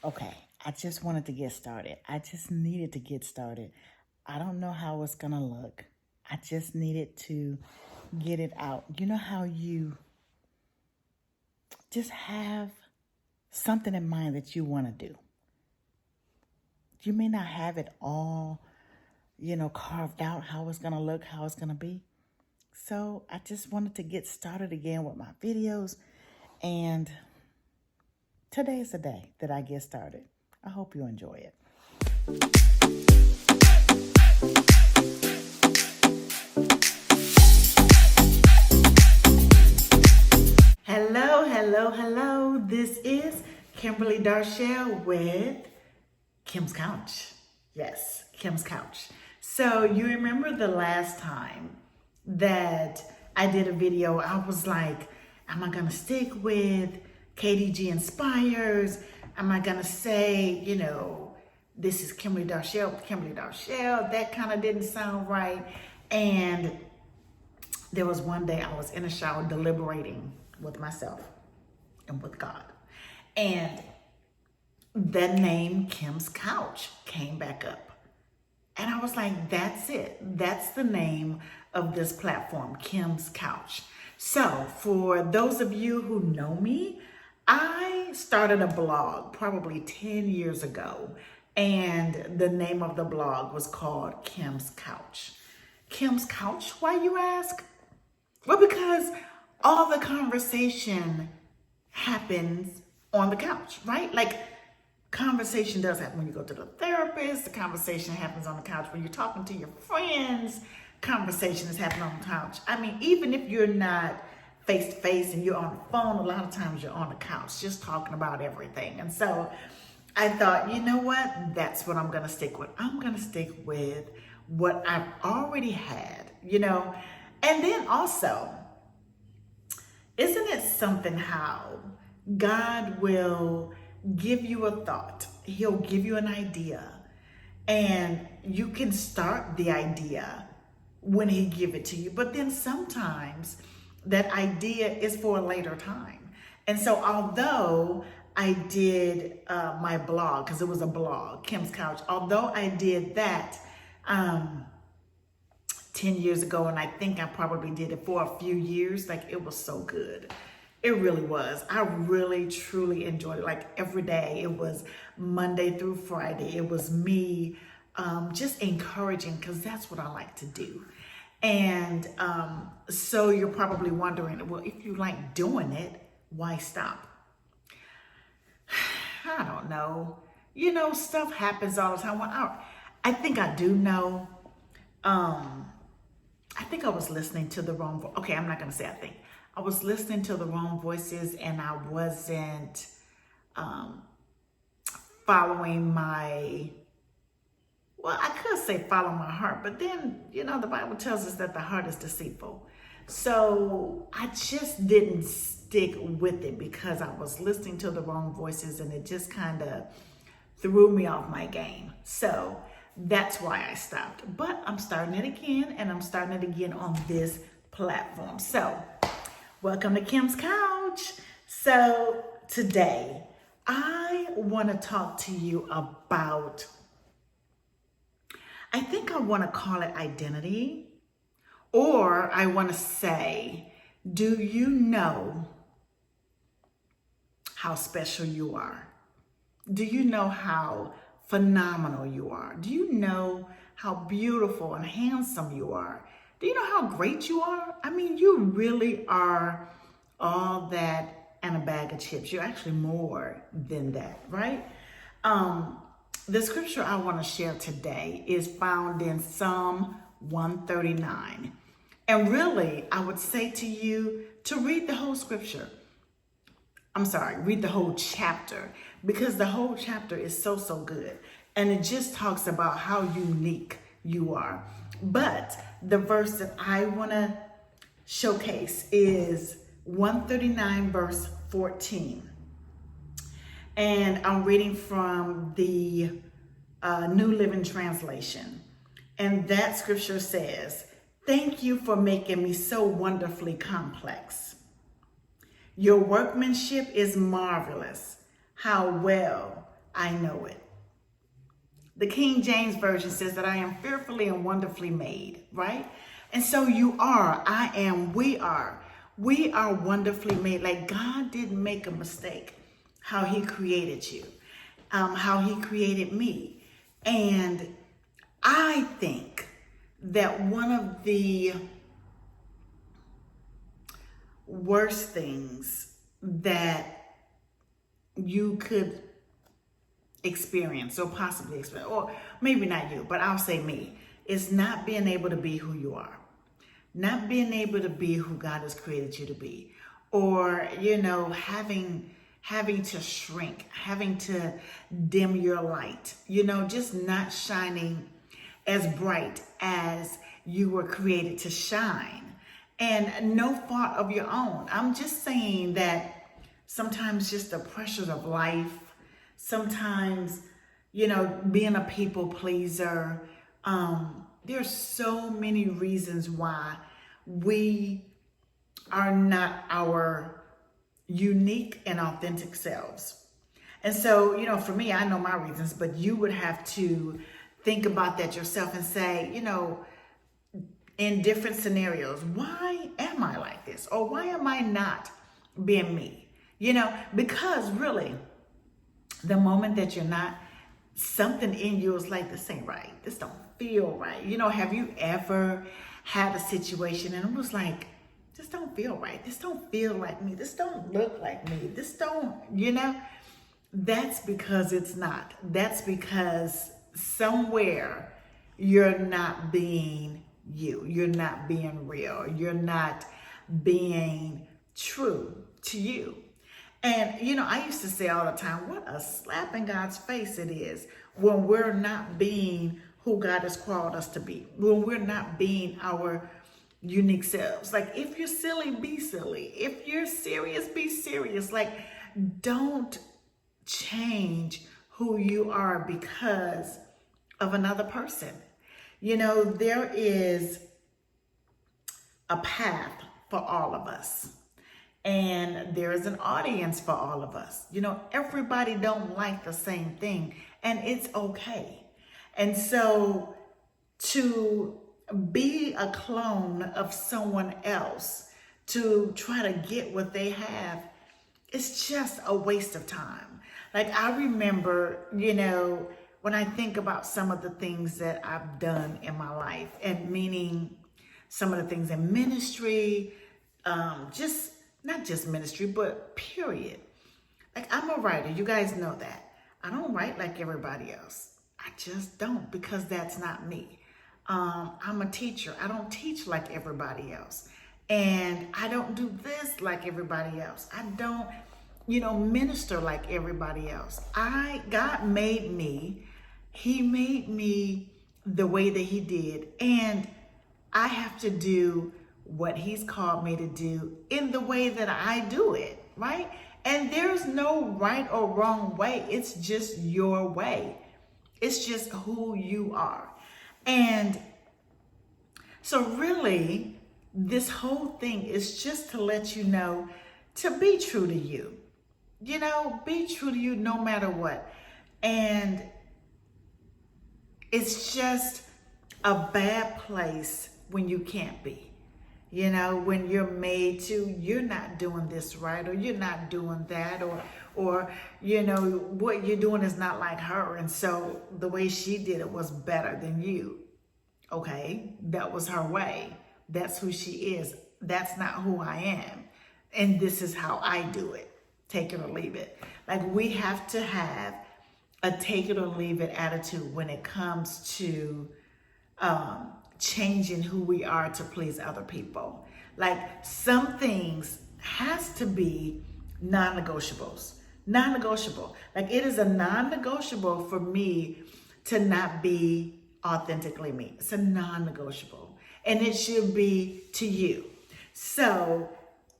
Okay, I just wanted to get started. I just needed to get started. I don't know how it's gonna look. I just needed to get it out. You know how you just have something in mind that you want to do. You may not have it all, carved out how it's gonna look, how it's gonna be. So I just wanted to get started again with my videos, and today is the day that I get started. I hope you enjoy it. Hello, hello, hello. This is Kimberly Darshell with Kim's Couch. Yes, Kim's Couch. So you remember the last time that I did a video, I was like, am I gonna stick with KDG Inspires? Am I gonna say, this is Kimberly Darshell with Kimberly Darshell? That kind of didn't sound right. And there was one day I was in a shower deliberating with myself and with God. And the name Kim's Couch came back up. And I was like, that's it. That's the name of this platform, Kim's Couch. So for those of you who know me, I started a blog probably 10 years ago. And the name of the blog was called Kim's Couch. Kim's Couch, why you ask? Well, because all the conversation happens on the couch, right? Like, conversation does happen when you go to the therapist. The conversation happens on the couch when you're talking to your friends. Conversation is happening on the couch. I mean, even if you're not face to face and you're on the phone, a lot of times you're on the couch just talking about everything. And so I thought, you know what? That's what I'm going to stick with. I'm going to stick with what I've already had, And then also, isn't it something how God will give you a thought? He'll give you an idea, and you can start the idea when he give it to you. But then sometimes that idea is for a later time. And so although I did my blog, because it was a blog, Kim's Couch, although I did that 10 years ago, and I think I probably did it for a few years, like it was so good. It really was. I really, truly enjoyed it. Like every day, it was Monday through Friday. It was me just encouraging, because that's what I like to do. And so you're probably wondering, well, if you like doing it, why stop? I don't know. Stuff happens all the time. Well, I think I do know. I think I was listening to the wrong okay, I'm not going to say I think. I was listening to the wrong voices, and I wasn't following I could say follow my heart, but then, the Bible tells us that the heart is deceitful. So I just didn't stick with it because I was listening to the wrong voices, and it just kind of threw me off my game. So that's why I stopped. But I'm starting it again, and I'm starting it again on this platform. So welcome to Kim's Couch. So today, I want to talk to you about, I think I want to call it identity, or I want to say, do you know how special you are? Do you know how phenomenal you are? Do you know how beautiful and handsome you are? Do you know how great you are? I mean, you really are all that and a bag of chips. You're actually more than that, right? The scripture I want to share today is found in Psalm 139. And really, I would say to you to read the whole scripture. Read the whole chapter, because the whole chapter is so, so good. And it just talks about how unique you are. But the verse that I want to showcase is 139 verse 14. And I'm reading from the New Living Translation. And that scripture says, "Thank you for making me so wonderfully complex. Your workmanship is marvelous. How well I know it. The King James Version says that I am fearfully and wonderfully made, right? And so you are, I am, we are. We are wonderfully made. Like God didn't make a mistake how he created you, how he created me. And I think that one of the worst things that you could experience or possibly experience, or maybe not you, but I'll say me, is not being able to be who you are, not being able to be who God has created you to be, or, having to shrink, having to dim your light, just not shining as bright as you were created to shine. And no fault of your own. I'm just saying that sometimes just the pressures of life, sometimes, being a people pleaser, there's so many reasons why we are not our unique and authentic selves. And so, for me, I know my reasons, but you would have to think about that yourself and say, in different scenarios, why am I like this? Or why am I not being me? Because really, the moment that you're not, something in you is like, this ain't right. This don't feel right. Have you ever had a situation and it was like, this don't feel right. This don't feel like me. This don't look like me. This don't, that's because it's not. That's because somewhere you're not being you. You're not being real. You're not being true to you. And, I used to say all the time, what a slap in God's face it is when we're not being who God has called us to be, when we're not being our unique selves. Like, if you're silly, be silly. If you're serious, be serious. Like, don't change who you are because of another person. There is a path for all of us. And there is an audience for all of us. Everybody don't like the same thing, and it's okay. And so to be a clone of someone else, to try to get what they have, it's just a waste of time. Like, I remember, when I think about some of the things that I've done in my life, and meaning some of the things in ministry, just not just ministry, but period. Like, I'm a writer. You guys know that. I don't write like everybody else. I just don't, because that's not me. I'm a teacher. I don't teach like everybody else. And I don't do this like everybody else. I don't, minister like everybody else. God made me. He made me the way that he did. And I have to do what he's called me to do in the way that I do it, right? And there's no right or wrong way. It's just your way. It's just who you are. And so really, this whole thing is just to let you know to be true to you. Be true to you no matter what. And it's just a bad place when you can't be. When you're made to, you're not doing this right, or you're not doing that, or what you're doing is not like her. And so the way she did it was better than you. Okay, that was her way. That's who she is. That's not who I am. And this is how I do it. Take it or leave it. Like, we have to have a take it or leave it attitude when it comes to changing who we are to please other people. Like, some things has to be non-negotiables. Non-negotiable. Like, it is a non-negotiable for me to not be authentically me. It's a non-negotiable. And it should be to you. So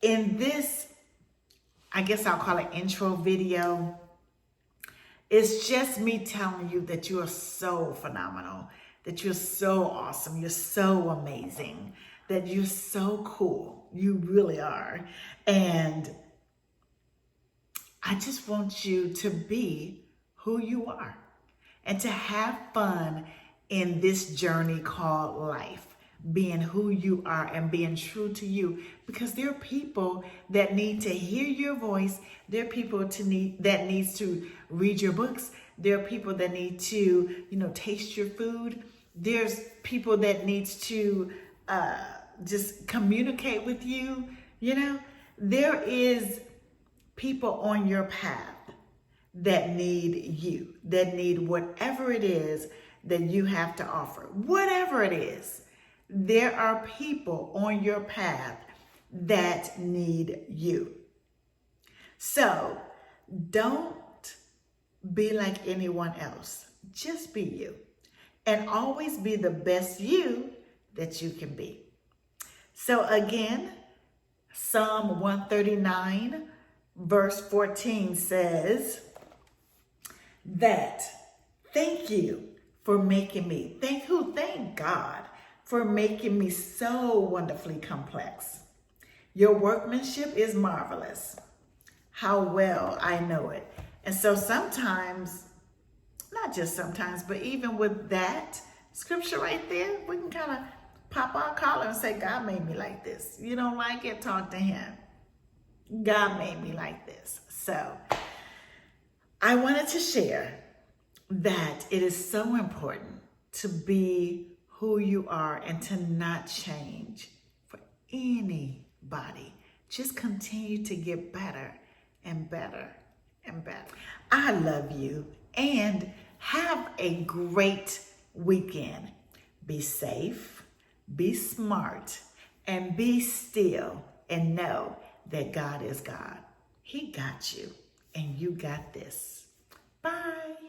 in this, I guess I'll call it intro video, it's just me telling you that you are so phenomenal, that you're so awesome, you're so amazing, that you're so cool. You really are. And I just want you to be who you are and to have fun in this journey called life, being who you are and being true to you, because there are people that need to hear your voice. There are people that needs to read your books. There are people that need to, taste your food. There's people that needs to just communicate with you. There is people on your path that need you, that need whatever it is that you have to offer. Whatever it is, there are people on your path that need you. So don't be like anyone else. Just be you. And always be the best you that you can be. So again, Psalm 139 verse 14 says that, thank you for making me. Thank who? Thank God for making me so wonderfully complex. Your workmanship is marvelous. How well I know it. And so sometimes, not just sometimes, but even with that scripture right there, we can kind of pop our collar and say, God made me like this. You don't like it? Talk to him. God made me like this. So I wanted to share that it is so important to be who you are and to not change for anybody. Just continue to get better and better and better. I love you and have a great weekend. Be safe, be smart, and be still and know that God is God. He got you and you got this. Bye.